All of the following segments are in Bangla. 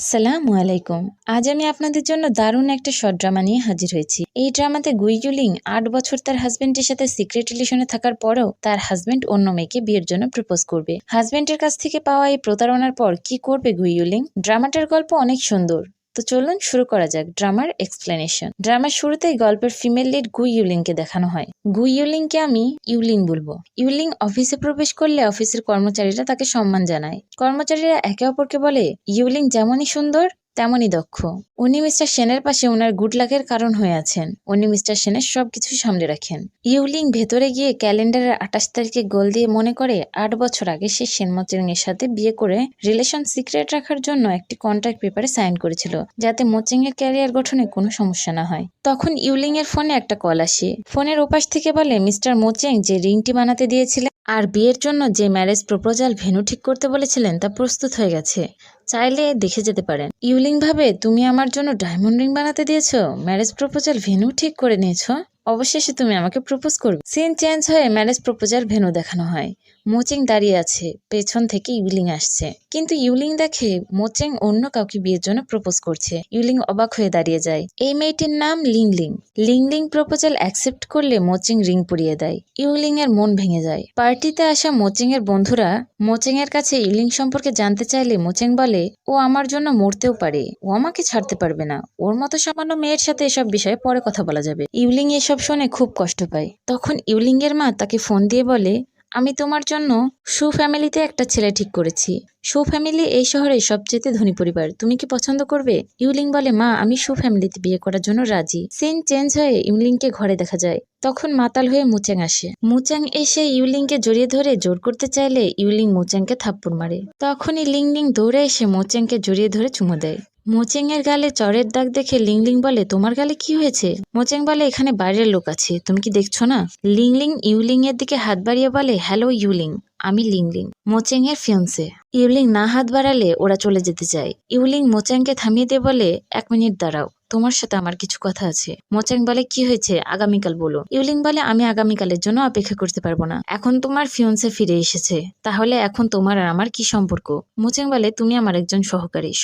আসসালামু আলাইকুম। আজ আমি আপনাদের জন্য দারুণ একটা শর্ট ড্রামা নিয়ে হাজির হয়েছি। এই ড্রামাতে গুই ইউলিং ৮ বছর তার হাজবেন্ডের সাথে সিক্রেট রিলেশনে থাকার পরেও তার হাজবেন্ড অন্য মেয়েকে বিয়ের জন্য প্রপোজ করবে। হাজবেন্ডের কাছ থেকে পাওয়া এই প্রতারণার পর কি করবে গুই ইউলিং? ড্রামাটার গল্প অনেক সুন্দর। তো চলুন শুরু করা যাক ড্রামার এক্সপ্লেনেশন। ড্রামার শুরুতেই গল্পের ফিমেল লিড গুই ইউলিংকে দেখানো হয়। গুই ইউলিংকে আমি ইউলিং বলবো। ইউলিং অফিসে প্রবেশ করলে অফিসের কর্মচারীরা তাকে সম্মান জানায়। কর্মচারীরা একে অপরকে বলে, ইউলিং যেমনই সুন্দর তেমনই দক্ষ। উনি মিস্টার সেনের পাশে ওনার গুড লাকের কারণ হয়ে আছেন। উনি মিস্টার সেনের সবকিছু সামলে রাখেন। ইউলিং ভেতরে গিয়ে ক্যালেন্ডারের ২৮ তারিখে গোল দিয়ে মনে করে ৮ বছর আগে সে সেনমোচেং এর সাথে বিয়ে করে রিলেশন সিক্রেট রাখার জন্য একটি কন্ট্রাক্ট পেপারে সাইন করেছিল, যাতে মোচেং এর ক্যারিয়ার গঠনে কোনো সমস্যা না হয়। তখন ইউলিং এর ফোনে একটা কল আসে। ফোনের ওপাশ থেকে বলে, মিস্টার মোচেং যে রিংটি বানাতে দিয়েছিলেন আর বিয়ের জন্য যে ম্যারেজ প্রপোজাল ভেন্যু ঠিক করতে বলেছিলেন তা প্রস্তুত হয়ে গেছে, চাইলে দেখে যেতে পারেন। ইউলিং ভাবে, তুমি আমার জন্য ডায়মন্ড রিং বানাতে দিয়েছো, ম্যারেজ প্রপোজাল ভেন্যু ঠিক করে নিয়েছো, অবশেষে তুমি আমাকে প্রপোজ করবে। সিন চেঞ্জ হয়ে ম্যারেজ প্রপোজাল ভেন্যু দেখানো হয়। মোচেং দাঁড়িয়ে আছে, পেছন থেকে ইউলিং আসছে। কিন্তু ইউলিং দেখে মোচেং অন্য কাউকে বিয়ের জন্য প্রপোজ করছে। ইউলিং অবাক হয়ে দাঁড়িয়ে যায়। এই মেয়েটির নাম লিংলিং। লিংলিং প্রপোজাল অ্যাকসেপ্ট করলে মোচেং রিং পরিয়ে দেয়। ইউলিং এর মন ভেঙে যায়। পার্টিতে আসা মোচেং এর বন্ধুরা মোচেং এর কাছে ইউলিং সম্পর্কে জানতে চাইলে মোচেং বলে, ও আমার জন্য মরতেও পারে, ও আমাকে ছাড়তে পারবে না, ওর মতো সামান্য মেয়ের সাথে এসব বিষয়ে পরে কথা বলা যাবে। ইউলিং এসব শুনে খুব কষ্ট পায়। তখন ইউলিং এর মা তাকে ফোন দিয়ে বলে, আমি তোমার জন্য সু ফ্যামিলিতে একটা ছেলে ঠিক করেছি। সু ফ্যামিলি এই শহরের সবচেয়ে ধনী পরিবার, তুমি কি পছন্দ করবে? ইউলিং বলে, মা আমি সু ফ্যামিলিতে বিয়ে করার জন্য রাজি। সিন চেঞ্জ হয়ে ইউলিংকে ঘরে দেখা যায়। তখন মাতাল হয়ে মুচেং আসে। মুচেং এসে ইউলিংকে জড়িয়ে ধরে জোর করতে চাইলে ইউলিং মুচেংকে থাপ্পড় মারে। তখনই লিংলিং দৌড়ে এসে মুচেংকে জড়িয়ে ধরে চুমু দেয়। মোচেং এর গালে চরের দাগ দেখে লিংলিং বলে, তোমার গালে কি হয়েছে? মোচেং বলে, এখানে বাইরের লোক আছে, তুমি কি দেখছো না? লিংলিং ইউলিং এর দিকে হাত বাড়িয়ে বলে, হ্যালো ইউলিং, আমি লিংলিং, মোচেং এর ফিয়ন্সে। ইউলিং না হাত বাড়ালে ওরা চলে যেতে চায়। ইউলিং মোচেংকে থামিয়ে দিয়ে বলে, ১ মিনিট দাঁড়াও, তোমার সাথে আমার কিছু কথা আছে। মোচেং বলে, কি হয়েছে, আগামীকাল বলো। ইউলিং বলে, আমি আগামীকালের জন্য অপেক্ষা করতে পারবো না, এখন তোমার ফিয়ন্সে ফিরে এসেছে, তাহলে এখন তোমার আর আমার কি সম্পর্ক? মোচেং বলে, তুমি আমার একজন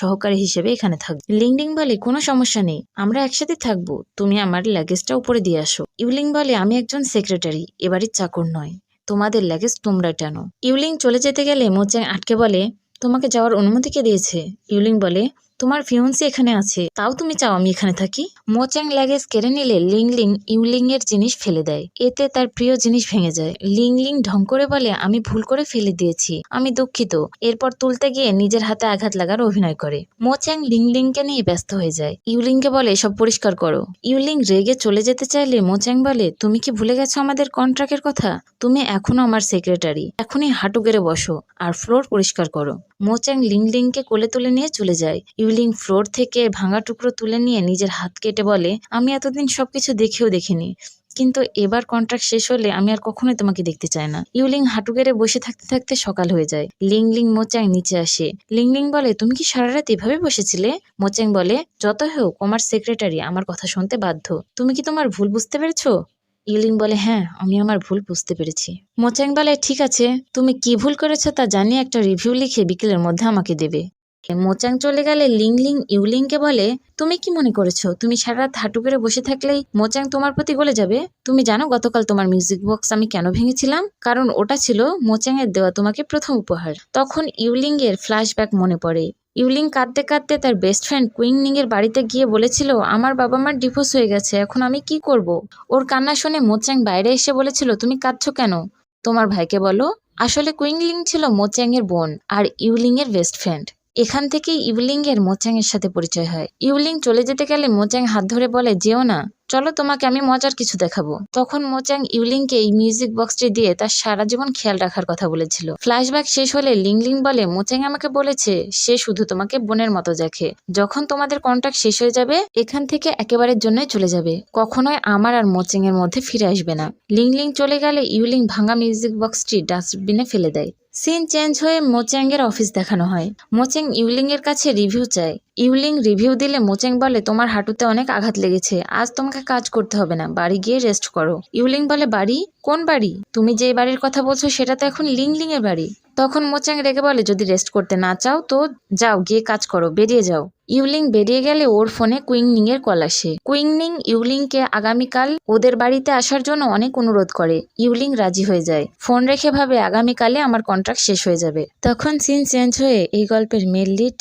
সহকারী হিসেবে এখানে থাকবে। লিংলিং বলে, কোনো সমস্যা নেই, আমরা একসাথে থাকবো, তুমি আমার লাগেজটা উপরে দিয়ে আসো। ইউলিং বলে, আমি একজন সেক্রেটারি, এবারের চাকর নয়, তোমাদের লাগেজ তোমরা টানো। ইউলিং চলে যেতে গেলে মোচেং আটকে বলে, তোমাকে যাওয়ার অনুমতি কে দিয়েছে? ইউলিং বলে, তোমার ফিয়ন্সি এখানে আছে, তাও তুমি চাও আমি এখানে থাকি? মোচেং লাগেজ কেড়ে নিলে লিংলিং ইউলিং এর জিনিস ফেলে দেয়। এতে তার প্রিয় জিনিস ভেঙে যায়। লিংলিং ঢং করে বলে, আমি ভুল করে ফেলে দিয়েছি, আমি দুঃখিত। এরপর তুলতে গিয়ে নিজের হাতে আঘাত লাগার অভিনয় করে। মোচেং লিংলিংকে নিয়ে ব্যস্ত হয়ে যায়। ইউলিংকে বলে, সব পরিষ্কার করো। ইউলিং রেগে চলে যেতে চাইলে মোচেং বলে, তুমি কি ভুলে গেছো আমাদের কন্ট্রাক্টের কথা? তুমি এখনো আমার সেক্রেটারি, এখনই হাঁটু গেড়ে বসো আর ফ্লোর পরিষ্কার করো। মোচেং লিংলিংকে কোলে তুলে নিয়ে চলে যায়। ইউলিং ফ্লোর থেকে ভাঙা টুকরো তুলে নিয়ে নিজের হাত কেটে বলে, আমি এতদিন সবকিছু দেখেও দেখিনি, কিন্তু এবার কন্ট্রাক্ট শেষ হলে আমি আর কখনোই তোমাকে দেখতে চাই না। ইউলিং হাঁটু গেড়ে বসে থাকতে থাকতে সকাল হয়ে যায়। লিংলিং মোচেং নিচে আসে। লিংলিং বলে, তুমি কি সারা রাত এভাবে বসেছিলে? মোচেং বলে, যত হোক আমার সেক্রেটারি আমার কথা শুনতে বাধ্য, তুমি কি তোমার ভুল বুঝতে পেরেছো? ইউলিং বলে, হ্যাঁ আমি আমার ভুল বুঝতে পেরেছি। মোচেং বলে, ঠিক আছে, তুমি কি ভুল করেছো তা জানিয়ে একটা রিভিউ লিখে বিকেলের মধ্যে আমাকে দেবে। মোচাং চলে গেলে লিংলিং ইউলিংকে বলে, তুমি কি মনে করেছো তুমি সারা রাত হাঁটু করে বসে থাকলেই মোচাং তোমার প্রতি গলে যাবে? তুমি জানো গতকাল তোমার মিউজিক বক্স আমি কেন ভেঙেছিলাম? কারণ ওটা ছিল মোচাং এর দেওয়া তোমাকে প্রথম উপহার। তখন ইউলিং এর ফ্ল্যাশব্যাক মনে পড়ে। ইউলিং কাঁদতে কাঁদতে তার বেস্ট ফ্রেন্ড কুইংনিং এর বাড়িতে গিয়ে বলেছিল, আমার বাবা মার ডিভোর্স হয়ে গেছে, এখন আমি কি করব? ওর কান্না শুনে মোচাং বাইরে এসে বলেছিল, তুমি কাঁদছো কেন? তোমার ভাইকে বলো। আসলে কুইংলিং ছিল মোচাং এর বোন আর ইউলিং এর বেস্ট ফ্রেন্ড। এখান থেকেই ইউলিং এর মোচাং এর সাথে পরিচয় হয়। ইউলিং চলে যেতে গেলে মোচাং হাত ধরে বলে, যেও না, চলো তোমাকে আমি মজার কিছু দেখাবো। তখন মোচাং ইউলিংকে এই মিউজিক বক্সটি দিয়ে তার সারা জীবন খেয়াল রাখার কথা বলেছিল। ফ্ল্যাশব্যাক শেষ হলে লিংলিং বলে, মোচাং আমাকে বলেছে সে শুধু তোমাকে বোনের মতো দেখে, যখন তোমাদের কন্ট্রাক্ট শেষ হয়ে যাবে এখান থেকে একেবারের জন্যই চলে যাবে, কখনোই আমার আর মোচাং এর মধ্যে ফিরে আসবে না। লিংলিং চলে গেলে ইউলিং ভাঙা মিউজিক বক্সটি ডাস্টবিনে ফেলে দেয়। সিন চেঞ্জ হয়ে মোচাং এর অফিস দেখানো হয়। মোচাং ইউলিং এর কাছে রিভিউ চায়। ইউলিং রিভিউ দিলে মোচাং বলে, তোমার হাঁটুতে অনেক আঘাত লেগেছে, আজ তোমাকে কাজ করতে হবে না, বাড়ি গিয়ে রেস্ট করো। ইউলিং বলে, বাড়ি? কোন বাড়ি? তুমি যে বাড়ির কথা বলছো সেটা তো এখন লিং এর বাড়ি। তখন মোচাং রেগে বলে, যদি রেস্ট করতে না চাও তো যাও, গিয়ে কাজ করো, বেরিয়ে যাও। ইউলিং বেরিয়ে গেলে ওর ফোনে কুইংনিং এর কল আসে। কুইংনিং ইউলিংকে আগামীকাল ওদের বাড়িতে আসার জন্য অনেক অনুরোধ করে। ইউলিং রাজি হয়ে যায়। ফোন রেখে ভাবে, আগামীকালে আমার কন্ট্রাক্ট শেষ হয়ে যাবে। তখন সিন চেঞ্জ হয়ে এই গল্পের মেল লিড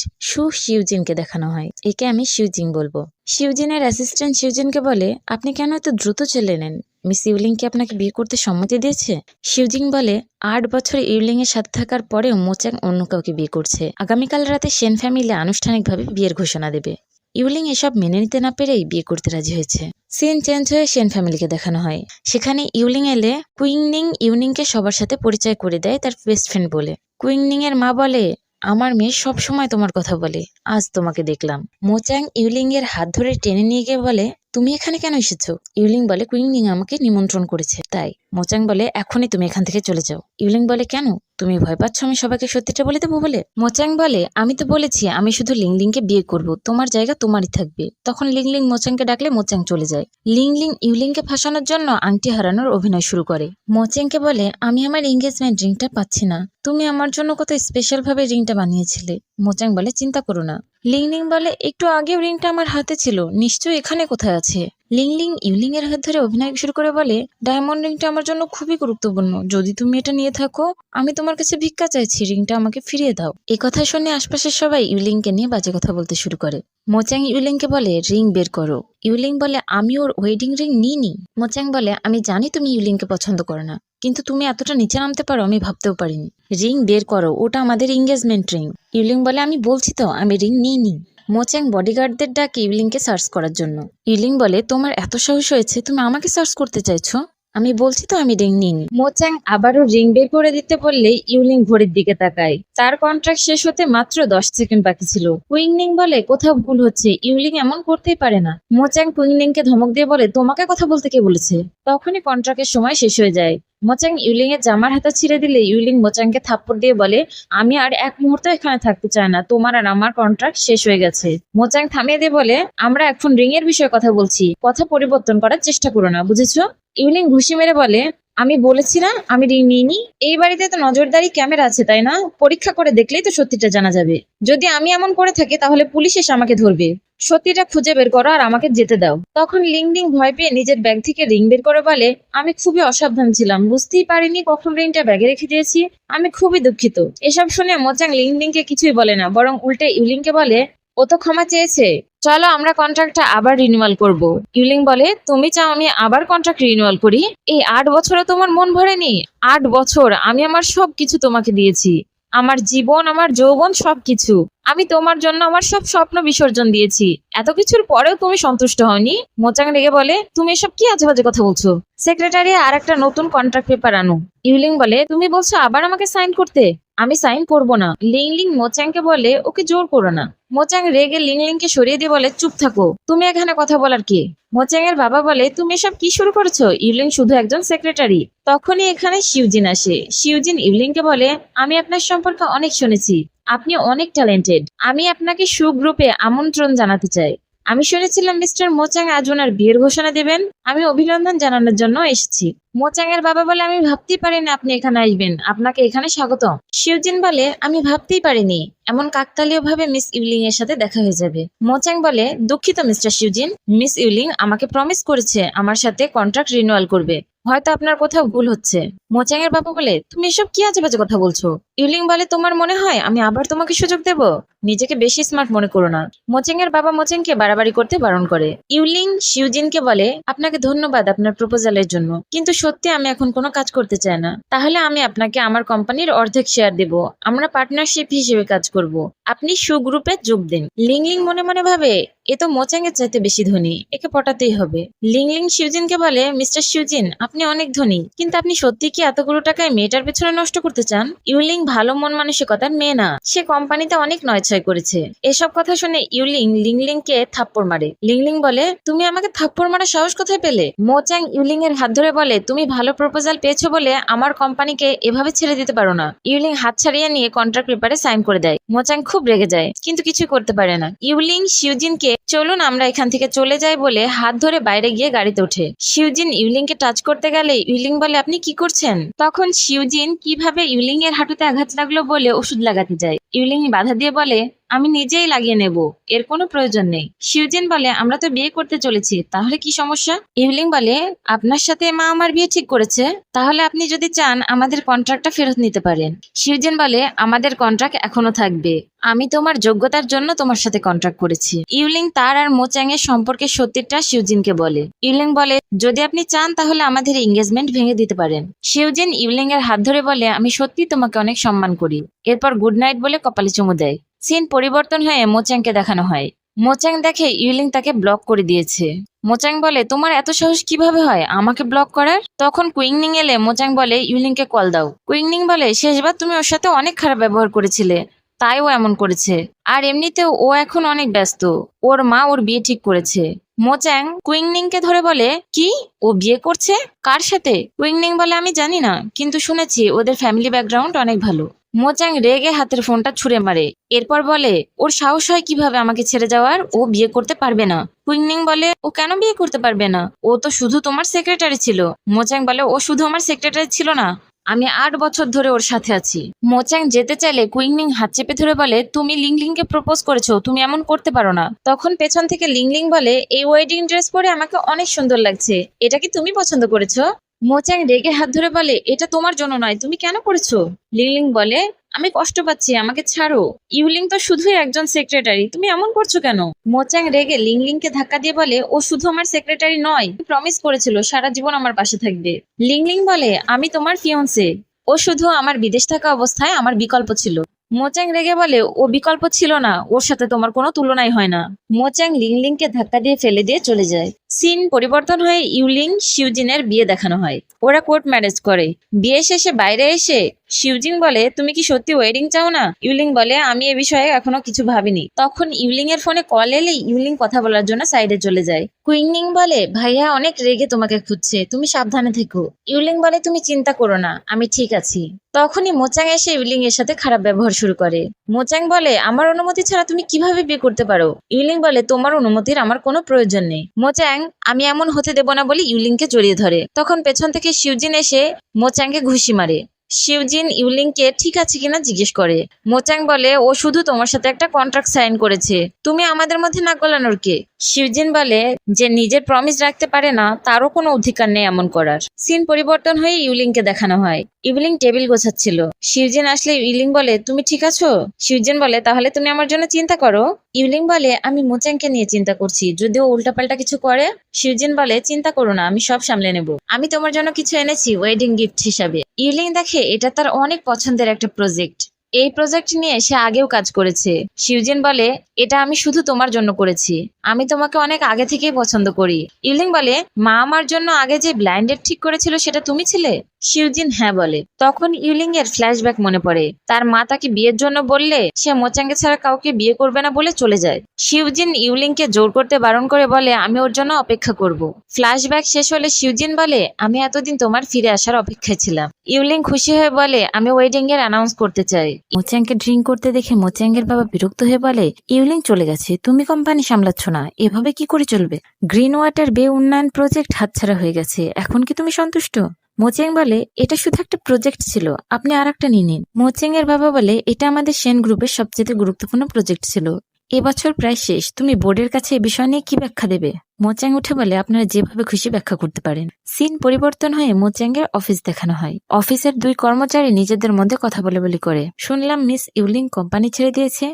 শিউজিনকে দেখানো হয়। একে আমি শিউজিন বলবো। শিউজিনের অ্যাসিস্ট্যান্ট শিউজিনকে বলে, আপনি কেন এত দ্রুত চলে নেন? মিস ইউলিং কি আপনাকে বিয়ে করতে সম্মতি দিয়েছে? শিউজিন বলে, 8 বছর ইউলিং এর সাথে থাকার পরেও মোচাং অন্য কাউকে বিয়ে করছে। আগামীকাল রাতে সেন ফ্যামিলি আনুষ্ঠানিকভাবে বিয়ের ঘোষণা দেবে। ইউলিং এসব মেনে নিতে না পেরেই বিয়ে করতে রাজি হয়েছে। সিন চেঞ্জ হয়ে সেন ফ্যামিলিকে দেখানো হয়। সেখানে ইউলিং এলে কুইংনিং ইউনিংকে সবার সাথে পরিচয় করে দেয় তার বেস্ট ফ্রেন্ড বলে। কুইংনিং এর মা বলে, আমার মেয়ে সব সময় তোমার কথা বলে, আজ তোমাকে দেখলাম। মোচাং ইউলিং এর হাত ধরে টেনে নিয়ে গিয়ে বলে, তুমি এখানে কেন এসেছো? ইউলিং বলে, কুইংনিং আমাকে নিমন্ত্রণ করেছে তাই। মোচাং বলে, এখনই তুমি এখান থেকে চলে যাও। ইউলিং বলে, কেন? তুমি ভয় পাচ্ছ আমি সবাইকে সত্যিটা বলে দেবো বলে? মোচাং বলে, আমি তো বলেছি আমি শুধু লিংলিংকে বিয়ে করব, তোমার জায়গা তোমারই থাকবে। তখন লিংলিং মোচাংকে ডাকলে মোচাং চলে যায়। লিংলিং ইউলিংকে ফাঁসানোর জন্য আংটি হারানোর অভিনয় শুরু করে। মোচাংকে বলে, আমি আমার এঙ্গেজমেন্ট রিংটা পাচ্ছি না, তুমি আমার জন্য কত স্পেশাল ভাবে রিংটা বানিয়েছিলে। মোচাং বলে, চিন্তা করো না। লিংলিং বলে, একটু আগেও রিংটা আমার হাতে ছিল, নিশ্চয়ই এখানে কোথায় আছে। লিংলিং ইউলিং এর হাত ধরে অভিনয় শুরু করে বলে, ডায়মন্ড রিংটা আমার জন্য খুবই গুরুত্বপূর্ণ, যদি তুমি এটা নিয়ে থাকো আমি তোমার কাছে ভিক্ষা চাইছি, রিংটা আমাকে ফিরিয়ে দাও। এই কথা শুনে আশপাশের সবাই ইউলিংকে নিয়ে বাজে কথা বলতে শুরু করে। মোচাং ইউলিংকে বলে, রিং বের করো। ইউলিং বলে, আমি ওর ওয়েডিং রিং নিইনি। মোচাং বলে, আমি জানি তুমি ইউলিংকে পছন্দ করো না, কিন্তু তুমি এতটা নিচে নামতে পারো আমি ভাবতেও পারিনি। রিং বের করো, ওটা আমাদের এঙ্গেজমেন্ট রিং। ইউলিং বলে, আমি বলছি তো আমি রিং নিইনি। মোচাং বডিগার্ডদের ডাকে ইউলিংকে সার্চ করার জন্য। ইউলিং বলে, তোমার এত সাহস হয়েছে তুমি আমাকে সার্চ করতে চাইছো? আমি বলছি তো আমি রিং নিইনি। মোচাং আবারও রিং বের করে দিতে বললে ইউলিং ঘড়ির দিকে তাকায়। তার কন্ট্রাক্ট শেষ হতে মাত্র 10 সেকেন্ড বাকি ছিল। কুইংনিং বলে, কোথাও ভুল হচ্ছে, ইউলিং এমন করতেই পারে না। মোচাং কুইংনিংকে ধমক দিয়ে বলে, তোমাকে কথা বলতে কে বলেছে? তখনই কন্ট্রাক্টের সময় শেষ হয়ে যায়। মোচাং ইউলিং এর জামার হাতা ছিঁড়ে দিলে ইউলিং মোচাংকে থাপ্পড় দিয়ে বলে, আমি আর এক মুহূর্ত এখানে থাকতে চাই না, তোমার আর আমার কন্ট্রাক্ট শেষ হয়ে গেছে। মোচাং থামিয়ে দিয়ে বলে, আমরা এখন রিং এর বিষয়ে কথা বলছি, কথা পরিবর্তন করার চেষ্টা করো না, বুঝেছো? ইউলিং ঘুষি মেরে বলে, আমি বলেছি না আমি রিং নিইনি। এই বাড়িতে তো নজরদারি ক্যামেরা আছে তাই না? পরীক্ষা করে দেখলেই তো সত্যিটা জানা যাবে। যদি আমি এমন করে থাকি তাহলে পুলিশ এসে আমাকে ধরবে। সত্যিটা খুঁজে বের করো আর আমাকে যেতে দাও। তখন লিংলিং ভয় পেয়ে নিজের ব্যাগ থেকে রিং বের করে বলে, আমি খুবই অসাবধান ছিলাম, বুঝতেই পারিনি কখন রিংটা ব্যাগে রেখে দিয়েছি, আমি খুবই দুঃখিত। এসব শুনে মোচাং লিংলিংকে কিছুই বলে না, বরং উল্টে ইউলিংকে বলে, ও তো ক্ষমা চেয়েছে, চলো আমরা কন্ট্রাক্টটা আবার রিনিউয়াল করব। ইউলিং বলে, তুমি চাও আমি আবার কন্ট্রাক্ট রিনিউয়াল করি? এই 8 বছরে তোমার মন ভরেনি? 8 বছর আমি আমার সবকিছু তোমাকে দিয়েছি, আমার জীবন, আমার যৌবন, সবকিছু। আমি তোমার জন্য আমার সব স্বপ্ন বিসর্জন দিয়েছি, এত কিছুর পরেও তুমি সন্তুষ্ট হওনি? মোচাং রেগে বলে, তুমি এসব কি আজে বাজে কথা বলছো? সেক্রেটারি আর একটা নতুন কন্ট্রাক্ট পেপার আনো। ইউলিং বলে, তুমি বলছো আবার আমাকে সাইন করতে? আমি সাইন করব না। লিংলিং মোচাংকে বলে, ওকে জোর করো না। মোচাং রেগে লিংলিংকে সরিয়ে দিয়ে বলে, চুপ থাকো, তুমি এখানে কথা বলার কে? মোচাং এর বাবা বলে, তুমি এসব কি শুরু করেছো? ইউলিং শুধু একজন সেক্রেটারি। তখনই এখানে শিউজিন আসে। শিউজিন ইউলিংকে বলে, আমি আপনার সম্পর্কে অনেক শুনেছি, আপনি অনেক ট্যালেন্টেড, আমি আপনাকে সু গ্রুপে আমন্ত্রণ জানাতে চাই। আমি শুনেছিলাম মিস্টার মোচাং আজ ওনার বিয়ের ঘোষণা দেবেন, আমি অভিনন্দন জানানোর জন্য এসেছি। মোচাং এর বাবা বলে, আমি ভাবতেই পারিনি আপনি এখানে আসবেন, আপনাকে এখানে স্বাগত। শিউজিন বলে, আমি ভাবতেই পারিনি এমন কাকতালীয় ভাবে মিস ইউলিং এর সাথে দেখা হয়ে যাবে। মোচাং বলে, দুঃখিত মিস্টার শিউজিন, মিস ইউলিং আমাকে প্রমিস করেছে আমার সাথে কন্ট্রাক্ট রিনিউয়াল করবে, হয়তো আপনার কোথাও ভুল হচ্ছে। মোচাং এর বাবা বলে, তুমি এসব কি আজে বাজে কথা বলছো? ইউলিং বলে, তোমার মনে হয় আমি আবার তোমাকে সুযোগ দেব? নিজেকে বেশি স্মার্ট মনে করো না। মোচাং এর বাবা মোচাংকে বাড়াবাড়ি করতে বারণ করে। ইউলিং শিউজিনকে বলে, আপনাকে ধন্যবাদ আপনার প্রপোজালের জন্য, কিন্তু সত্যি আমি এখন কোনো কাজ করতে চাই না। তাহলে আমি আপনাকে আমার কোম্পানির অর্ধেক শেয়ার দেব, আমরা পার্টনারশিপ হিসেবে কাজ করব, আপনি সু গ্রুপে যোগ দিন। লিংলিং মনে মনে ভাবে, এ তো মোচাংয়ের চাইতে বেশি ধনী, একে পটাতেই হবে। লিংলিং শিউজিনকে বলে, মিস্টার শিউজিন, আপনি অনেক ধনী, কিন্তু আপনি সত্যি কি এতগুলো টাকায় মেয়েটার পেছনে নষ্ট করতে চান? ইউলিং ভালো মন মানসিকতার মেয়ে না, সে কোম্পানিতে অনেক নয়ছয় করেছে। এসব কথা শুনে ইউলিং লিংলিংকে থাপ্পড় মারে। লিংলিং বলে, তুমি আমাকে থাপ্পড় মারার সাহস কোথায় পেলে? মোচাং ইউলিং এর হাত ধরে বলে, তুমি ভালো প্রপোজাল পেয়েছো বলে আমার কোম্পানিকে এভাবে ছেড়ে দিতে পারো না। ইউলিং হাত ছাড়িয়ে নিয়ে কন্ট্রাক্ট পেপারে সাইন করে দেয়। মোচাং খুব রেগে যায়, কিন্তু কিছু করতে পারে না। ইউলিং শিউজিনকে চলুন আমরা এখান থেকে চলে যাই বলে হাত ধরে বাইরে গিয়ে গাড়িতে ওঠে। শিউজিন ইউলিংকে টাচ করতে গেলে ইউলিং বলে, আপনি কি করছেন? তখন শিউজিন কিভাবে ইউলিং এর হাঁটুতে আঘাত লাগলো বলে ওষুধ লাগাতে যায়। ইউলিং বাধা দিয়ে বলে, আমি নিজেই লাগিয়ে নেব, এর কোনো প্রয়োজন নেই। শিউজিন বলে, আমরা তো বিয়ে করতে চলেছি, তাহলে কি সমস্যা? ইউলিং বলে, আপনার সাথে মা আমার বিয়ে ঠিক করেছে, তাহলে আপনি যদি চান আমাদের কন্ট্রাক্টটা ফেরত নিতে পারেন। শিউজিন বলে, আমাদের কন্ট্রাক্ট এখনো থাকবে, আমি তোমার যোগ্যতার জন্য তোমার সাথে কন্ট্রাক্ট করেছি। ইউলিং তার আর মোচাং এর সম্পর্কে সত্যিটা শিউজিনকে বলে। ইউলিং বলে, যদি আপনি চান তাহলে আমাদের এঙ্গেজমেন্ট ভেঙে দিতে পারেন। শিউজিন ইউলিং এর হাত ধরে বলে, আমি সত্যি তোমাকে অনেক সম্মান করি। এরপর গুড নাইট বলে কপালে চুমু দেয়। সিন পরিবর্তন হয়ে মোচাংকে দেখানো হয়। মোচাং দেখে ইউলিং তাকে ব্লক করে দিয়েছে। মোচাং বলে, তোমার এত সাহস কিভাবে হয় আমাকে ব্লক করার? তখন কুইংনিং এলে মোচাং বলে, ইউলিংকে কল দাও। কুইংনিং বলে, শেষবার তুমি ওর সাথে অনেক খারাপ ব্যবহার করেছিলে, তাই ও এমন করেছে, আর এমনিতেও ও এখন অনেক ব্যস্ত, ওর মা ওর বিয়ে ঠিক করেছে। মোচাং কুইংনিংকে ধরে বলে, কি, ও বিয়ে করছে? কার সাথে? কুইংনিং বলে, আমি জানি না, কিন্তু শুনেছি ওদের ফ্যামিলি ব্যাকগ্রাউন্ড অনেক ভালো। মোচাং রেগে হাতের ফোনটা ছুঁড়ে মারে। এরপর বলে, ওর সাহস হয় কিভাবে আমাকে ছেড়ে যাওয়ার? ও বিয়ে করতে পারবে না। কুইংনিং বলে, ও কেন বিয়ে করতে পারবে না? ও তো শুধু তোমার সেক্রেটারি ছিল। মোচাং বলে, ও শুধু আমার সেক্রেটারি ছিল না, আমি 8 বছর ধরে ওর সাথে আছি। মোচাং যেতে চাইলে কুইংনিং হাত চেপে ধরে বলে, তুমি লিংলিংকে প্রপোজ করেছো, তুমি এমন করতে পারো না। তখন পেছন থেকে লিংলিং বলে, এই ওয়েডিং ড্রেস পরে আমাকে অনেক সুন্দর লাগছে, এটা কি তুমি পছন্দ করেছো? মোচাং রেগে হাত ধরে বলে, এটা তোমার জন্য নয়, তুমি কেন করেছো? লিংলিং বলে, আমি কষ্ট পাচ্ছি, আমাকে ছাড়ো। ইউলিং তো শুধুই একজন সেক্রেটারি, তুমি এমন করছো কেন? মোচাং রেগে লিংলিংকে ধাক্কা দিয়ে বলে, ও শুধু আমার সেক্রেটারি নয়, প্রমিস করেছিল সারা জীবন আমার পাশে থাকবে। লিংলিং বলে, আমি তোমার ফিয়ন্সে, ও শুধু আমার বিদেশ থাকা অবস্থায় আমার বিকল্প ছিল। মোচাং রেগে বলে, ও বিকল্প ছিল না, ওর সাথে তোমার কোনো তুলনাই হয় না। মোচাং লিংলিংকে ধাক্কা দিয়ে ফেলে দিয়ে চলে যায়। সিন পরিবর্তন হয়ে ইউলিং শিউজিনের বিয়ে দেখানো হয়। ওরা কোর্ট ম্যারেজ করে। বিয়ে শেষে বাইরে এসে শিউজিন বলে, তুমি কি সত্যি ওয়েডিং চাও না? ইউলিং বলে, আমি এ বিষয়ে এখনো কিছু ভাবিনি। তখন ইউলিং এর ফোনে কল এলে ইউলিং কথা বলার জন্য সাইডে চলে যায়। কুইংনিং বলে, ভাইয়া অনেক রেগে তোমাকে খুঁজছে, তুমি সাবধানে থেকো। ইউলিং বলে, তুমি চিন্তা করো না, আমি ঠিক আছি। তখনই মোচাং এসে ইউলিং এর সাথে খারাপ ব্যবহার শুরু করে। মোচাং বলে, আমার অনুমতি ছাড়া তুমি কিভাবে বিয়ে করতে পারো? ইউলিং বলে, তোমার অনুমতির আমার কোনো প্রয়োজন নেই। মোচাং, আমি এমন হতে দেব না বলে ইউলিংকে জড়িয়ে ধরে। তখন পেছন থেকে শিউজিন এসে মোচাংকে ঘুষি মারে। শিউজিন ইউলিংকে ঠিক আছে কিনা জিজ্ঞেস করে। মোচাং বলে, ও শুধু তোমার সাথে একটা কন্ট্রাক্ট সাইন করেছে, তুমি আমাদের মধ্যে নাক গলানোর কে? শিউজিন বলে, যে নিজের প্রমিস রাখতে পারে না তারও কোনো অধিকার নেই এমন করার। সিন পরিবর্তন হয়ে ইউলিংকে দেখানো হয়। ইউলিং টেবিল গোছাচ্ছিল। শিউজিন আসলে ইউলিং বলে, তুমি ঠিক আছো? শিউজিন বলে, তাহলে তুমি আমার জন্য চিন্তা করো। ইউলিং বলে, আমি মোচাংকে নিয়ে চিন্তা করছি, যদিও উল্টাপাল্টা কিছু করে। শিউজিন বলে, চিন্তা করো না, আমি সব সামলে নেব, আমি তোমার জন্য কিছু এনেছি ওয়েডিং গিফট হিসাবে। ইউলিং দেখে এটা তার অনেক পছন্দের একটা প্রজেক্ট, এই প্রজেক্ট নিয়ে সে আগেও কাজ করেছে। শিউজিন বলে, এটা আমি শুধু তোমার জন্য করেছি, আমি তোমাকে অনেক আগে থেকেই পছন্দ করি। ইউলিং বলে, মা আমার জন্য আগে যে ব্লাইন্ডেড ঠিক করেছিল সেটা তুমি ছিলে? শিউজিন হ্যাঁ বলে। তখন ইউলিং এর ফ্ল্যাশব্যাক মনে পড়ে, তার মা তাকে বিয়ের জন্য বললে সে মোচাংকে ছাড়া কাউকে বিয়ে করবে না বলে চলে যায়। শিউজিন ইউলিংকে জোর করতে বারণ করে বলে, আমি ওর জন্য অপেক্ষা করব। ফ্ল্যাশব্যাক শেষ হলে শিউজিন বলে, আমি এতদিন তোমার ফিরে আসার অপেক্ষায় ছিলাম। ইউলিং খুশি হয়ে বলে, আমি ওয়েডিং এর অ্যানাউন্স করতে চাই। মোচাংকে ড্রিঙ্ক করতে দেখে মোচাংয়ের বাবা বিরক্ত হয়ে বলে, ইউলিং চলে গেছে, তুমি কোম্পানি সামলাচ্ছ না, এভাবে কি করে চলবে? গ্রিন ওয়াটার বে উন্নয়ন প্রজেক্ট হাতছাড়া হয়ে গেছে, এখন কি তুমি সন্তুষ্ট? মোচেং বলে, এটা শুধু একটা প্রজেক্ট ছিল, আপনি আর একটা নিয়ে নিন। মোচেং এর বাবা বলে, এটা আমাদের সেন গ্রুপের সবচেয়ে গুরুত্বপূর্ণ প্রজেক্ট ছিল, এবছর প্রায় শেষ, তুমি বোর্ডের কাছে এ বিষয় নিয়ে কি ব্যাখ্যা দেবে? মোচাং উঠে বলে, আপনারা যেভাবে খুশি ব্যাখ্যা করতে পারেন। সিন পরিবর্তন হয়ে মোচাং এর অফিস দেখানো হয়। অফিসের 2 কর্মচারী নিজেদের মধ্যে কথা বলে বলি করে, শুনলাম মিস ইউলিং কোম্পানি ছেড়ে দিয়েছে,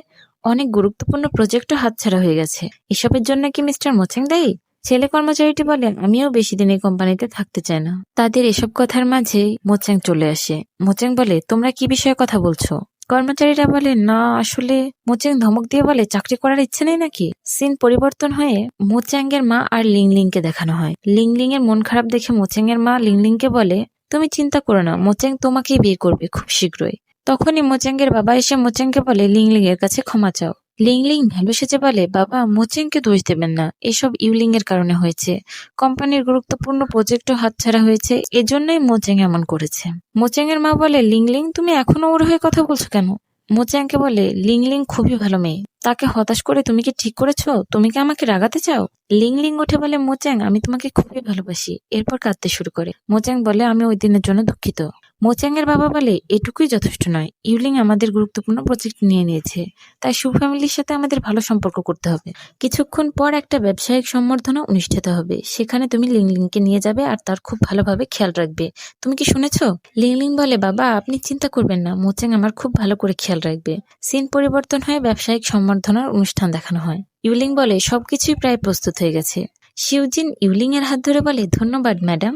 অনেক গুরুত্বপূর্ণ প্রজেক্টও হাতছাড়া হয়ে গেছে, এসবের জন্য কি মিস্টার মোচাং দায়ী? ছেলে কর্মচারীটি বলে, আমিও বেশি দিন এই কোম্পানিতে থাকতে চাই না। তাদের এসব কথার মাঝে মোচাং চলে আসে। মোচাং বলে, তোমরা কি বিষয়ে কথা বলছো? কর্মচারীরা বলে না, আসলে মোচেং ধমক দিয়ে বলে চাকরি করার ইচ্ছে নেই নাকি। সিন পরিবর্তন হয়ে মোচাং এর মা আর লিংলিং কে দেখানো হয়। লিংলিং এর মন খারাপ দেখে মোচেং এর মা লিংলিং কে বলে, তুমি চিন্তা করো না, মোচেং তোমাকেই বিয়ে করবে খুব শীঘ্রই। তখনই মোচেং এর বাবা এসে মোচেং কে বলে লিংলিং এর কাছে ক্ষমা চাও। লিংলিং ভালো সেজে বলে, বাবা মোচেং কে দোষ দেবেন না, এসব ইউলিং এর কারণে হয়েছে। কোম্পানির গুরুত্বপূর্ণ প্রজেক্টও হাতছাড়া হয়েছে, এজন্যই মোচেং এমন করেছে। মোচেং এর মা বলে, লিংলিং তুমি এখনো ওর হয়ে কথা বলছো কেন? মোচাংকে বলে, লিংলিং খুবই ভালো মেয়ে, তাকে হতাশ করে তুমি কি ঠিক করেছো? তুমি কি আমাকে রাগাতে চাও? লিংলিং উঠে বলে, মোচাং আমি তোমাকে খুবই ভালোবাসি। এরপর কাঁদতে শুরু করে। মোচাং বলে, আমি ওই দিনের জন্য দুঃখিত। মোচাং এর বাবা বলে, এটুকুই যথেষ্ট নয়, ইউলিং আমাদের গুরুত্বপূর্ণ প্রজেক্ট নিয়ে নিয়েছে, তাই সু ফ্যামিলির সাথে আমাদের ভালো সম্পর্ক করতে হবে। কিছুক্ষণ পর একটা ব্যবসায়িক সম্বর্ধনা অনুষ্ঠিত হবে, সেখানে তুমি লিংলিংকে নিয়ে যাবে আর তার খুব ভালোভাবে খেয়াল রাখবে। তুমি কি শুনেছো? লিংলিং বলে, বাবা আপনি চিন্তা করবেন না, মোচাং আমার খুব ভালো করে খেয়াল রাখবে। সিন পরিবর্তন হয়ে ব্যবসায়িক সম্বর্ধনার অনুষ্ঠান দেখানো হয়। ইউলিং বলে, সবকিছুই প্রায় প্রস্তুত হয়ে গেছে। শিউজিন ইউলিং এর হাত ধরে বলে, ধন্যবাদ ম্যাডাম,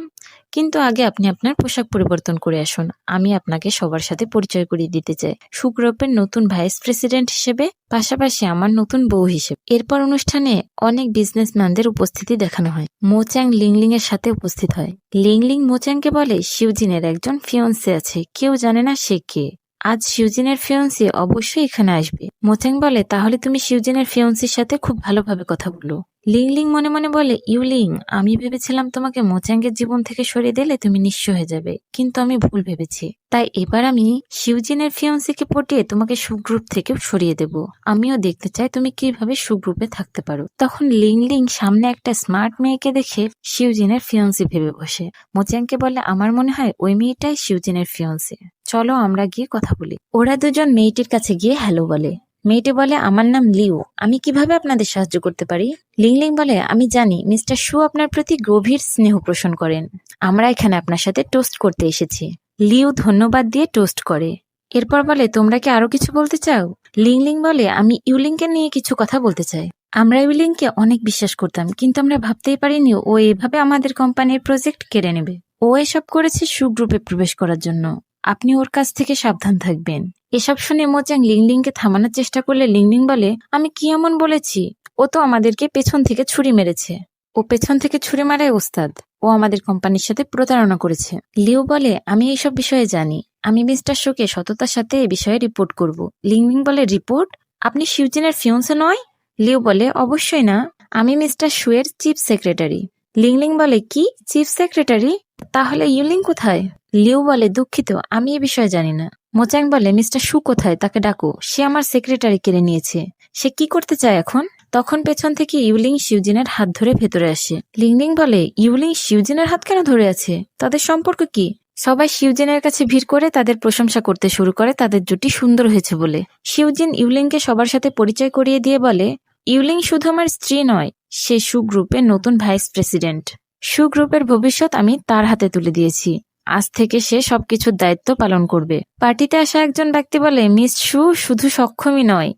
কিন্তু আগে আপনি আপনার পোশাক পরিবর্তন করে আসুন। আমি আপনাকে সবার সাথে পরিচয় করিয়ে দিতে চাই, সুগ্রুপের নতুন ভাইস প্রেসিডেন্ট হিসেবে, পাশাপাশি আমার নতুন বউ হিসেবে। এরপর অনুষ্ঠানে অনেক বিজনেসম্যানদের উপস্থিতি দেখানো হয়। মোচাং লিংলিং এর সাথে উপস্থিত হয়। লিংলিং মোচাংকে বলে, শিউজিনের একজন ফিয়ন্সে আছে, কেউ জানে না সে কে। আজ শিউজিনের ফিয়ন্সি অবশ্যই এখানে আসবে। মোচাং বলে, তাহলে তুমি শিউজিনের ফিয়ন্সির সাথে খুব ভালোভাবে কথা বলো। লিংলিং মনে মনে বলে, ইউলিং আমি ভেবেছিলাম তোমাকে মোচাংয়ের জীবন থেকে সরিয়ে দিলে তুমি নিঃস্ব হয়ে যাবে, কিন্তু আমি ভুল ভেবেছি। তাই এবার আমি শিউজিনের ফিয়ন্সিকে পটিয়ে তোমাকে সুগ্রুপ থেকে সরিয়ে দেব। আমিও দেখতে চাই তুমি কিভাবে সুগ্রুপে থাকতে পারো। তখন লিংলিং সামনে একটা স্মার্ট মেয়েকে দেখে শিউজিনের ফিয়ন্সি ভেবে বসে। মোচাংকে বলে, আমার মনে হয় ওই মেয়েটাই শিউজিনের ফিয়ন্সি, চলো আমরা গিয়ে কথা বলি। ওরা দুজন মেয়েটির কাছে গিয়ে হ্যালো বলে। মেয়েটি বলে, আমার নাম লিউ, আমি কিভাবে আপনাদের সাহায্য করতে পারি? লিংলিং বলে, আমি জানি মিস্টার শু আপনার প্রতি গভীর স্নেহ পোষণ করেন, আমরা এখানে আপনার সাথে টোস্ট করতে এসেছি। লিউ ধন্যবাদ দিয়ে টোস্ট করে। এরপর বলে, তোমরা কি আরো কিছু বলতে চাও? লিংলিং বলে, আমি ইউলিংকে নিয়ে কিছু কথা বলতে চাই। আমরা ইউলিংকে অনেক বিশ্বাস করতাম, কিন্তু আমরা ভাবতেই পারিনি ও এভাবে আমাদের কোম্পানির প্রজেক্ট কেড়ে নেবে। ও এসব করেছে শু গ্রুপে প্রবেশ করার জন্য, আপনি ওর কাছ থেকে সাবধান থাকবেন। এসব শুনে মোচাং লিংলিংকে থামানোর চেষ্টা করলে লিংলিং বলে, আমি কি এমন বলেছি? ও তো আমাদেরকে পেছন থেকে ছুরি মেরেছে। ও পেছন থেকে ছুরি মারায় ওস্তাদ, ও আমাদের কোম্পানির সাথে প্রতারণা করেছে। লিউ বলে, আমি এইসব বিষয়ে জানি, আমি মিস্টার শোকে সততার সাথে এ বিষয়ে রিপোর্ট করব। লিংলিং বলে, রিপোর্ট? আপনি শিউজিনের ফিয়ন্সে নয়? লিউ বলে, অবশ্যই না, আমি মিস্টার শুয়ের চিফ সেক্রেটারি। লিংলিং বলে, কি চিফ সেক্রেটারি? তাহলে ইউলিং কোথায়? লিউ বলে, দুঃখিত, আমি এ বিষয়ে জানি না। মোচাং বলে, মিস্টার শু কোথায়, তাকে ডাকো, সে আমার সেক্রেটারি কেড়ে নিয়েছে। সে কি করতে চায় এখন? তখন পেছন থেকে ইউলিং শিউজিনের হাত ধরে ভেতরে আসে। লিংলিং বলে, ইউলিং শিউজিনের হাত কেন ধরে আছে? তাদের সম্পর্ক কি? সবাই শিউজিনের কাছে ভিড় করে তাদের প্রশংসা করতে শুরু করে তাদের জুটি সুন্দর হয়েছে বলে। শিউজিন ইউলিংকে সবার সাথে পরিচয় করিয়ে দিয়ে বলে, ইউলিং শুধু আমার স্ত্রী নয়, সে শু গ্রুপের নতুন ভাইস প্রেসিডেন্ট। শু গ্রুপের ভবিষ্যৎ আমি তার হাতে তুলে দিয়েছি, আজ থেকে সে সবকিছুর দায়িত্ব পালন করবে। পার্টিতে আসা একজন ব্যক্তি বলে, মিস শু শুধু সক্ষমই নয়,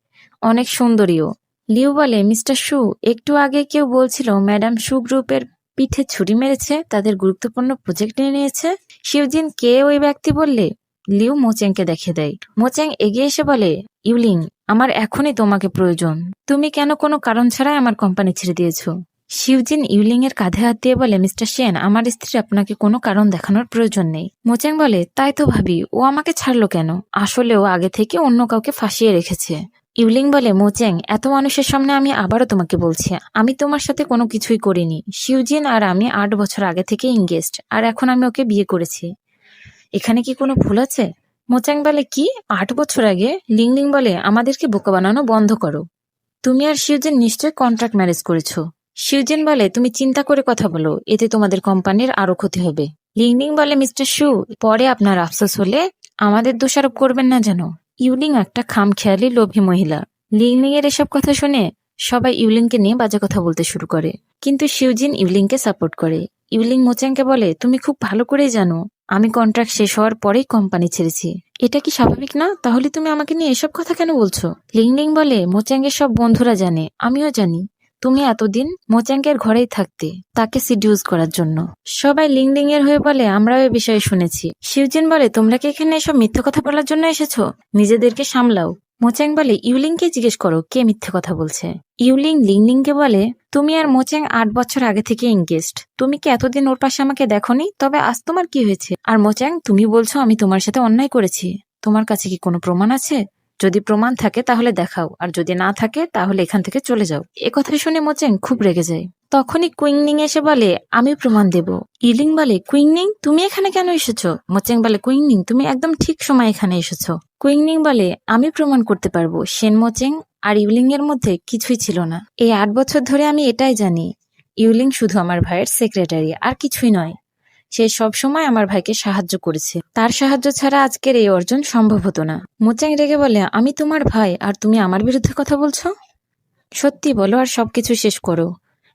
অনেক সুন্দরীও। লিউ বলে, মিস্টার শু, একটু আগে কেউ বলছিল ম্যাডাম শু গ্রুপের পিঠে ছুরি মেরেছে, তাদের গুরুত্বপূর্ণ প্রজেক্ট নিয়ে নিয়েছে। শিউজিন কে ওই ব্যক্তি বললে লিউ মোচেংকে দেখে দেয়। মোচেং এগিয়ে এসে বলে, ইউলিং আমার এখনই তোমাকে প্রয়োজন, তুমি কেন কোনো কারণ ছাড়াই আমার কোম্পানি ছেড়ে দিয়েছো? শিউজিন ইউলিং এর কাঁধে হাত দিয়ে বলে, মিস্টার সেন, আমার স্ত্রী আপনাকে কোনো কারণ দেখানোর প্রয়োজন নেই। মোচেং বলে, তাই তো ভাবি, ও আমাকে ছাড়লো কেন? আসলে ও আগে থেকে অন্য কাউকে ফাঁসিয়ে রেখেছে। ইউলিং বলে, মোচেং, এত মানুষের সামনে আমি আবারও তোমাকে বলছি, আমি তোমার সাথে কোনো কিছুই করিনি। শিউজিন আর আমি 8 বছর আগে থেকে এনগেজড, আর এখন আমি ওকে বিয়ে করেছি। এখানে কি কোনো ভুল আছে? মোচাং বলে, কি 8 বছর আগে? লিংলিং বলে, আমাদেরকে বোকা বানানো বন্ধ করো, তুমি আর শিউজিন নিশ্চয় কন্ট্রাক্ট ম্যারেজ করেছো। শিউজিন বলে, তুমি চিন্তা করে কথা বলো, এতে তোমাদের কোম্পানির আরো ক্ষতি হবে। লিংলিং বলে, মিস্টার শু, পরে আপনার আফসোস হলে আমাদের দোষারোপ করবেন না যেন। ইউলিং একটা খামখেয়ালি লোভী মহিলা। লিংলিং এর এসব কথা শুনে সবাই ইউলিংকে নিয়ে বাজে কথা বলতে শুরু করে, কিন্তু শিউজিন ইউলিংকে সাপোর্ট করে। ইউলিং মোচাংকে বলে, তুমি খুব ভালো করেই জানো আমি কন্ট্রাক্ট শেষ হওয়ার পরেই কোম্পানি ছেড়েছি, এটা কি স্বাভাবিক না? তাহলে তুমি আমাকে নিয়ে এসব কথা কেন বলছো? লিংলিং বলে, মোচাংয়ের সব বন্ধুরা জানে, আমিও জানি, তুমি এতদিন মোচাঙ্কের ঘরেই থাকতে তাকে সিডিউস করার জন্য। সবাই লিং এর হয়ে বলে আমরাও এ বিষয়ে শুনেছি। শিউজিন বলে তোমরা কি এখানে এসব মিথ্যে কথা বলার জন্য এসেছো? নিজেদেরকে সামলাও। মোচাং বলে ইউলিংকে জিজ্ঞেস করো কে মিথ্যে কথা বলছে। ইউলিং লিংকে বলে তুমি আর মোচাং 8 বছর আগে থেকে এঙ্গেজড। তুমি কি এতদিন ওর পাশে আমাকে দেখোনি? তবে আজ তোমার কি হয়েছে? আর মোচাং তুমি বলছো আমি তোমার সাথে অন্যায় করেছি। তোমার কাছে কি কোনো প্রমাণ আছে? যদি প্রমাণ থাকে তাহলে দেখাও, আর যদি না থাকে তাহলে এখান থেকে চলে যাও। এ কথা শুনে মোচাং খুব রেগে যায়। তখনই কুইংনিং এসে বলে আমি প্রমাণ দেব। ইলিং বলে কুইংনিং তুমি এখানে কেন এসেছো? মোচাং বলে কুইংনিং তুমি একদম ঠিক সময় এখানে এসেছো। কুইংনিং বলে আমি প্রমাণ করতে পারবো শেন মোচেং আর ইউলিং এর মধ্যে কিছুই ছিল না। এই 8 বছর ধরে আমি এটাই জানি, ইউলিং শুধু আমার ভাইয়ের সেক্রেটারি, আর কিছুই নয়। সে সব সময় আমার ভাইকে সাহায্য করেছে, তার সাহায্য ছাড়া আজকের এই অর্জন সম্ভব হতো না। মোচাং রেগে বলে আমি তোমার ভাই আর তুমি আমার বিরুদ্ধে কথা বলছো? সত্যি বলো আর সবকিছু শেষ করো।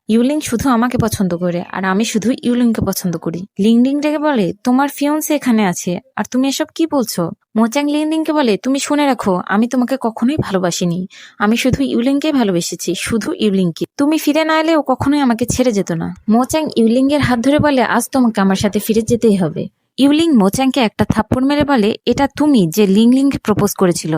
ইউলিং শুধু আমাকে পছন্দ করে আর আমি শুধু ইউলিংকে পছন্দ করি। লিংডিং রেগে বলে তোমার ফিয়ন্সে এখানে আছে আর তুমি এসব কি বলছো? মোচাং লিংডিংকে বলে তুমি শুনে রাখো আমি তোমাকে কখনোই ভালোবাসিনি। আমি শুধু ইউলিংকে ভালোবেসেছি, শুধু ইউলিংকে। তুমি ফিরে না এলেও কখনোই আমাকে ছেড়ে যেত না। মোচাং ইউলিং এর হাত ধরে বলে আজ তোমাকে আমার সাথে ফিরে যেতেই হবে। ইউলিং মোচাংকে একটা থাপ্পড় মেরে বলে এটা তুমি যে লিংকে প্রপোজ করেছিল,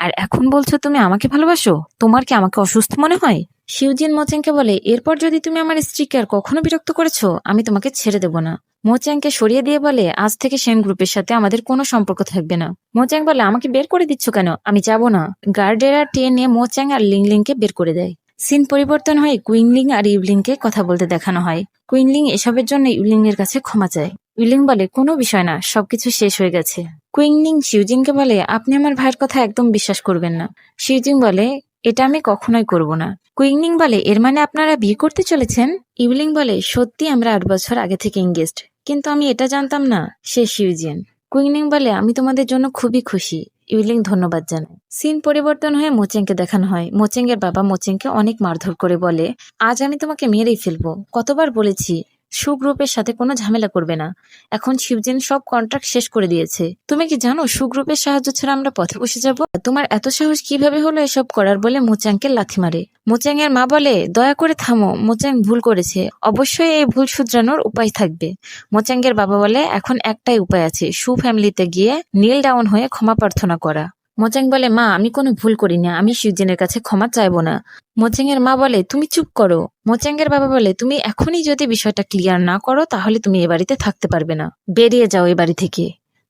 আর এখন বলছো তুমি আমাকে ভালোবাসো? তোমার কি আমাকে অসুস্থ মনে হয়? শিউজিন মোচাংকে বলে এরপর যদি তুমি আমার স্ত্রীকে আর কখনো বিরক্ত করেছো আমি তোমাকে ছেড়ে দেব না। মোচাংকে সরিয়ে দিয়ে বলে আজ থেকে সেন গ্রুপের সাথে আমাদের কোনো সম্পর্ক থাকবে না। মোচাং বলে আমাকে বের করে দিচ্ছ কেন? আমি যাব না। গার্ডেরা টেনে মোচাং আর লিংকে বের করে দেয়। সিন পরিবর্তন হয়ে কুইংলিং আর ইউলিংকে কথা বলতে দেখানো হয়। কুইংলিং এসবের জন্য ইউলিং এর কাছে ক্ষমা চায়। ইউলিং বলে কোনো বিষয় না, সবকিছু শেষ হয়ে গেছে। কুইংলিং শিউজিনকে বলে আপনি আমার ভাইয়ের কথা একদম বিশ্বাস করবেন না। শিউজিন বলে এটা আমি কখনোই করব না। কুইংলিং বলে এর মানে আপনারা বিয়ে করতে চলেছেন? ইউলিং বলে সত্যি আমরা 8 বছর আগে থেকে এঙ্গেজড, কিন্তু আমি এটা জানতাম না সে শিউজিন। কুইংলিং বলে আমি তোমাদের জন্য খুবই খুশি। ইউলিং ধন্যবাদ জানায়। সিন পরিবর্তন হয়ে মোচেংকে দেখানো হয়। মোচেং এর বাবা মোচেংকে অনেক মারধর করে বলে আজ আমি তোমাকে মেরেই ফেলবো। কতবার বলেছি সু গ্রুপের সাথে কোনো ঝামেলা করবে না। এখন শিবজিন সব কন্ট্রাক্ট শেষ করে দিয়েছে। তুমি কি জানো সু গ্রুপের সাহায্য ছাড়া আমরা পথে বসে যাব? তোমার এত সাহস কিভাবে হলো এসব করার? বলে মোচাংকে লাথি মারে। মোচাং এর মা বলে দয়া করে থামো, মোচাং ভুল করেছে, অবশ্যই এই ভুল শুধরানোর উপায় থাকবে। মোচাং এর বাবা বলে এখন একটাই উপায় আছে, সু ফ্যামিলিতে গিয়ে নীল ডাউন হয়ে ক্ষমা প্রার্থনা করা। মোচাং বলে মা আমি কোনো ভুল করি না, আমি শিবজিনের কাছে ক্ষমা চাইবো না। মোচাং এর মা বলে তুমি চুপ করো। মোচাং এর বাবা বলে তুমি এখনই যদি বিষয়টা ক্লিয়ার না করো তাহলে তুমি এ বাড়িতে থাকতে পারবে না, বেরিয়ে যাও এ বাড়ি থেকে।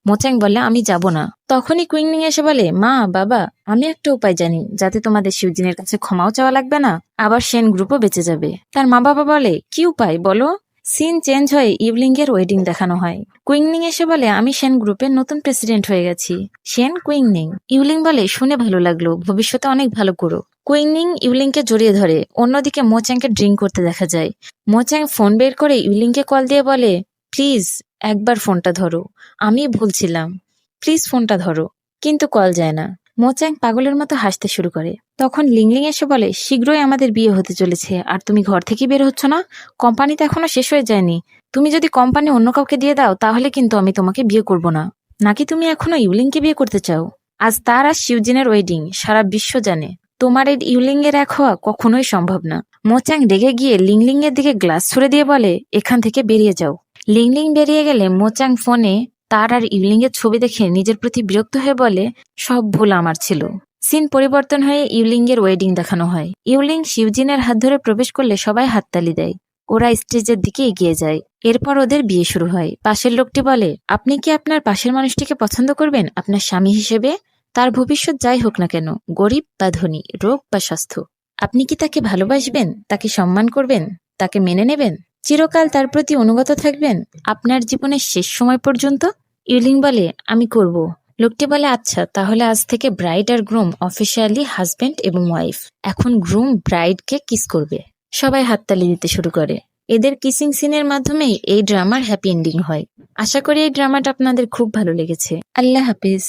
মোচাং বলে আমি যাব না। তখনই কুইংনিং এসে বলে মা বাবা আমি একটা উপায় জানি যাতে তোমাদের শিবজিনের কাছে ক্ষমাও চাওয়া লাগবে না, আবার সেন গ্রুপও বেঁচে যাবে। তার মা বাবা বলে কি উপায় বলো? সিন চেঞ্জ হয়ে ইভলিং এর ওয়েডিং দেখানো হয়। কুইংনিং এসে বলে আমি সেন গ্রুপের নতুন প্রেসিডেন্ট হয়ে গেছি। সেন কুইংনিং। ইউলিং বলে শুনে ভালো লাগলো, ভবিষ্যতে অনেক ভালো করো। কুইংনিং ইউলিংকে জড়িয়ে ধরে। অন্যদিকে মোচাংকে ড্রিঙ্ক করতে দেখা যায়। মোচাং ফোন বের করে ইউলিংকে কল দিয়ে বলে প্লিজ একবার ফোনটা ধরো, আমি ভুলছিলাম, প্লিজ ফোনটা ধরো। কিন্তু কল যায় না। মোচাং পাগলের মতো হাসতে শুরু করে। তখন লিংলিং এসে বলে শীঘ্রই আমাদের বিয়ে হতে চলেছে আর তুমি ঘর থেকে বের হচ্ছ না? কোম্পানিতে এখনো শেষ হয়ে যায়নি। তুমি যদি কোম্পানি অন্য কাউকে দিয়ে দাও তাহলে কিন্তু আমি তোমাকে বিয়ে করব না। নাকি তুমি এখনো ইউলিংকে বিয়ে করতে চাও? আজ তার আর শিউজিনের ওয়েডিং, সারা বিশ্ব জানে। তোমার এই ইউলিং এর এক হওয়া কখনোই সম্ভব না। মোচাং রেগে গিয়ে লিংলিং এর দিকে গ্লাস ছুড়ে দিয়ে বলে এখান থেকে বেরিয়ে যাও। লিংলিং বেরিয়ে গেলে মোচাং ফোনে তার আর ইউলিং এর ছবি দেখে নিজের প্রতি বিরক্ত হয়ে বলে সব ভুল আমার ছিল। সিন পরিবর্তন হয়ে ইউলিং এর ওয়েডিং দেখানো হয়। ইউলিং শিউজিনের হাত ধরে প্রবেশ করলে সবাই হাততালি দেয়। ওরা স্টেজের দিকে এগিয়ে যায়। এরপর ওদের বিয়ে শুরু হয়। পাশের লোকটি বলে আপনি কি আপনার পাশের মানুষটিকে পছন্দ করবেন আপনার স্বামী হিসেবে? তার ভবিষ্যৎ যাই হোক না কেন, গরিব বা ধনী, রোগ বা স্বাস্থ্য, আপনি কি তাকে ভালোবাসবেন, তাকে সম্মান করবেন, তাকে মেনে নেবেন, চিরকাল তার প্রতি অনুগত থাকবেন আপনার জীবনের শেষ সময় পর্যন্ত? ইউলিং বলে আমি করব। লোকটি বলে আচ্ছা তাহলে আজ থেকে ব্রাইড আর গ্রুম অফিসিয়ালি হাজবেন্ড এবং ওয়াইফ। এখন গ্রুম ব্রাইডকে কিস করবে। সবাই হাততালি দিতে শুরু করে। এদের কিসিং সিনের মাধ্যমেই এই ড্রামার হ্যাপি এন্ডিং হয়। আশা করি এই ড্রামাটা আপনাদের খুব ভালো লেগেছে। আল্লাহ হাফিজ।